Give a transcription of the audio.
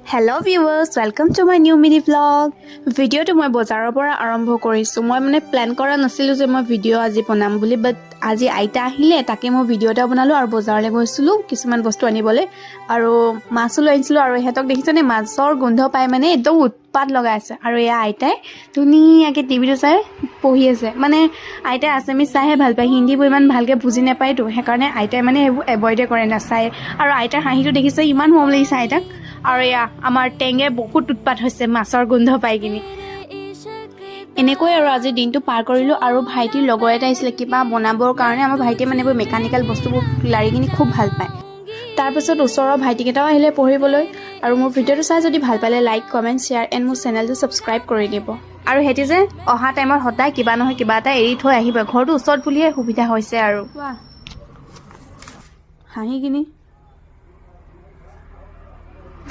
Hello viewers, welcome to my new mini vlog. Video to মই বজাৰৰ পৰা আৰম্ভ কৰিছো। মই মানে প্ল্যান কৰা নাছিলো যে মই ভিডিও আজি বনাম বুলি, বাট আজি আইতা আহিলে তাকে মই ভিডিও এটা বনালো আৰু বজাৰলৈ গৈছিলো কিছুমান বস্তু আনিবলৈ আৰু মাছ লৈ আনিছিলো আৰু হেতক দেখিছনে মাছৰ গোন্ধ পাই মানে একদম উৎপাত লগাই আছে আৰু এয়া আইতাই ধুনীয়াকৈ টিভিটো চাই পঢ়ি আছে। মানে আইতাই আছামিজ চাইহে ভাল পায়, হিন্দীবোৰ ইমান ভালকৈ বুজি নাপায়তো, সেইকাৰণে আইতাই মানে এইবোৰ এভইডে কৰে, নাচায়। আৰু আইতাৰ হাঁহিটো দেখিছে, ইমান মৰম লাগিছে আইতাক। আৰু এয়া আমাৰ টেঙে বহুত উৎপাত হৈছে মাছৰ গোন্ধ পাই কিনি। এনেকৈ আৰু আজি দিনটো পাৰ কৰিলোঁ আৰু ভাইটিৰ লগৰ এটা আহিছিলে কিবা বনাবৰ কাৰণে। আমাৰ ভাইটিয়ে মানে এইবোৰ মেকানিকেল বস্তুবোৰ লাৰি কিনি খুব ভাল পায়। তাৰপিছত ওচৰৰ ভাইটিকেইটাও আহিলে পঢ়িবলৈ। আৰু মোৰ ভিডিঅ'টো চাই যদি ভাল পালে লাইক কমেণ্ট শ্বেয়াৰ এণ্ড মোৰ চেনেলটো ছাবস্ক্ৰাইব কৰি দিব। আৰু সিহঁতি যে অহা টাইমত সদায় কিবা নহয় কিবা এটা এৰি থৈ আহিব, ঘৰটো ওচৰত বুলিয়ে সুবিধা হৈছে আৰু হাঁহি কিনি